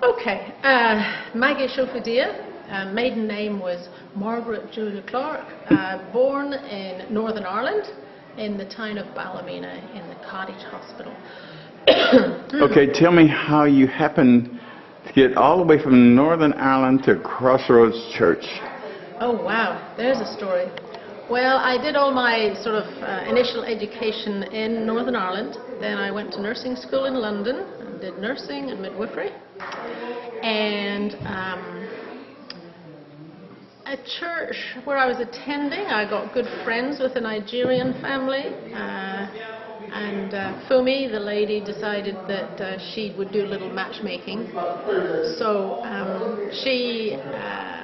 Okay, Maggie Shofidia, maiden name was Margaret Julia Clark, born in Northern Ireland in the town of Ballymena in the Cottage Hospital. Okay, tell me how you happened to get all the way from Northern Ireland to Crossroads Church. Oh wow, there's a story. Well, I did all my sort of initial education in Northern Ireland. Then I went to nursing school in London and did nursing and midwifery. And at church where I was attending, I got good friends with a Nigerian family. And Fumi, the lady, decided that she would do a little matchmaking. So she,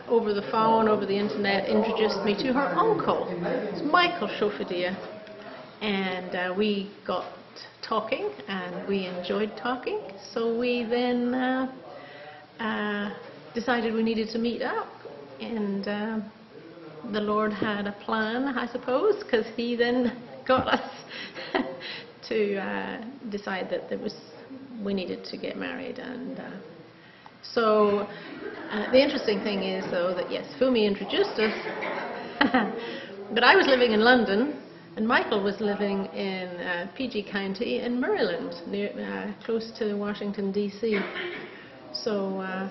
over the phone, over the internet, introduced me to her uncle. It's Michael Shofidia. And we got talking, and we enjoyed talking. So we then decided we needed to meet up. And the Lord had a plan, I suppose, because He then got us to decide that we needed to get married. And so the interesting thing is, though, that yes, Fumi introduced us, but I was living in London, and Michael was living in PG County in Maryland, near, close to Washington, D.C. So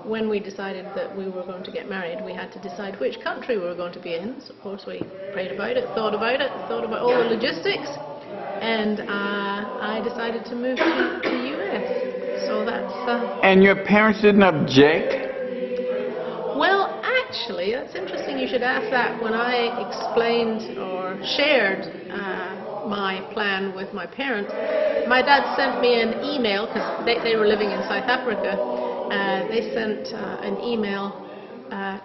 when we decided that we were going to get married, we had to decide which country we were going to be in. So, of course, we prayed about it, thought about all the logistics, and I decided to move to the U.S. So that's... And your parents didn't object? Well, actually, that's interesting you should ask that. When I explained or shared my plan with my parents, my dad sent me an email, because they were living in South Africa. They sent an email,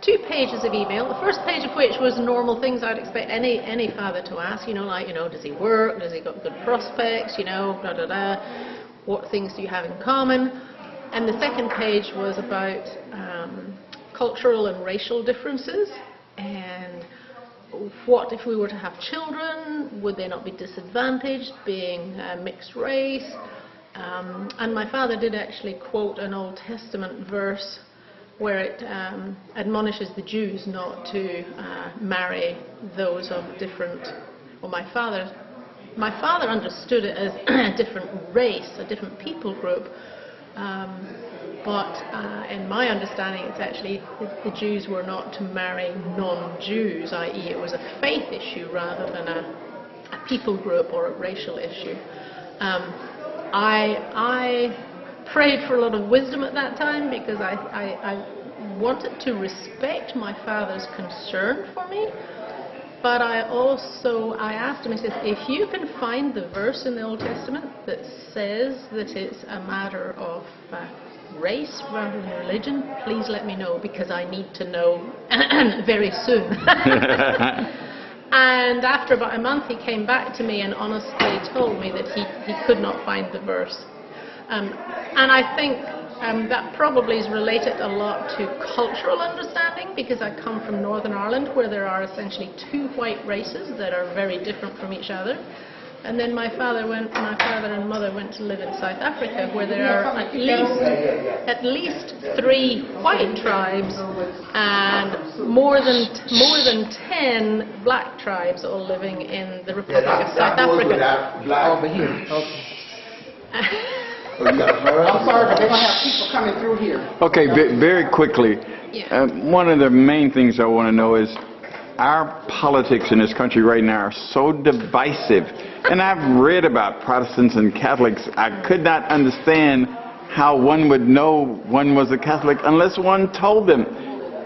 2 pages of email, the first page of which was normal things I'd expect any father to ask, like, does he work, does he got good prospects, blah, blah, blah, what things do you have in common? And the second page was about cultural and racial differences, and what if we were to have children, would they not be disadvantaged being mixed race? And my father did actually quote an Old Testament verse where it admonishes the Jews not to marry those of different, well, my father understood it as a different race, a different people group, but in my understanding it's actually the Jews were not to marry non-Jews, i.e. it was a faith issue rather than a people group or a racial issue. I prayed for a lot of wisdom at that time because I wanted to respect my father's concern for me, but I asked him, I said, if you can find the verse in the Old Testament that says that it's a matter of race rather than religion, please let me know, because I need to know very soon. And after about a month he came back to me and honestly told me that he could not find the verse. And I think that probably is related a lot to cultural understanding, because I come from Northern Ireland where there are essentially 2 white races that are very different from each other. And then my father and mother went to live in South Africa, where there are at least 3 white tribes and more than 10 black tribes, all living in the Republic of South Africa. Over here. Okay. I'm sorry, but they're going to have people coming through here. Okay, very quickly. Yeah. One of the main things I want to know is our politics in this country right now are so divisive. And I've read about Protestants and Catholics. I could not understand how one would know one was a Catholic unless one told them.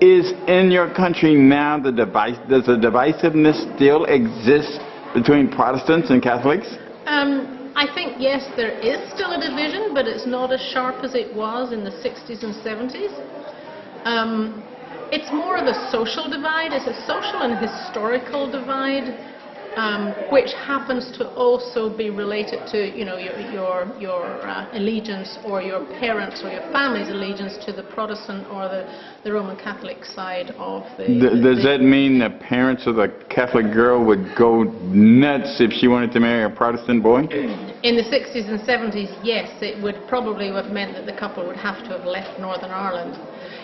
Is in your country now does the divisiveness still exist between Protestants and Catholics? I think, yes, there is still a division, but it's not as sharp as it was in the 60s and 70s. It's more of a social divide. It's a social and historical divide. which happens to also be related to, you know, your allegiance, or your parents or your family's allegiance to the Protestant or the Roman Catholic side of the... Does that mean the parents of the Catholic girl would go nuts if she wanted to marry a Protestant boy? In the 60s and 70s, yes, it would probably have meant that the couple would have to have left Northern Ireland.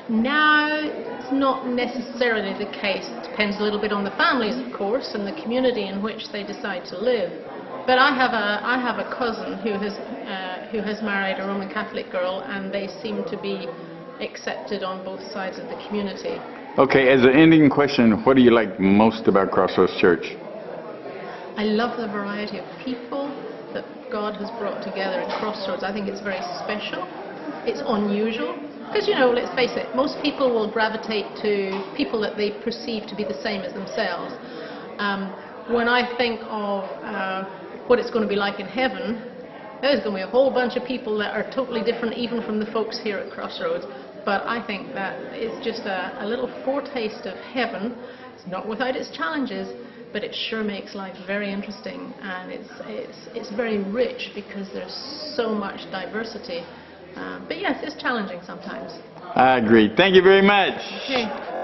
Now, it's not necessarily the case. It depends a little bit on the families, of course, and the community in which they decide to live. But I have a cousin who has married a Roman Catholic girl, and they seem to be accepted on both sides of the community. Okay, as an ending question, what do you like most about Crossroads Church? I love the variety of people that God has brought together in Crossroads. I think it's very special. It's unusual. Because, you know, let's face it, most people will gravitate to people that they perceive to be the same as themselves. When I think of what it's going to be like in heaven, there's going to be a whole bunch of people that are totally different even from the folks here at Crossroads. But I think that it's just a little foretaste of heaven. It's not without its challenges, but it sure makes life very interesting, and it's very rich because there's so much diversity. But yes, it's challenging sometimes. I agree. Thank you very much. Okay.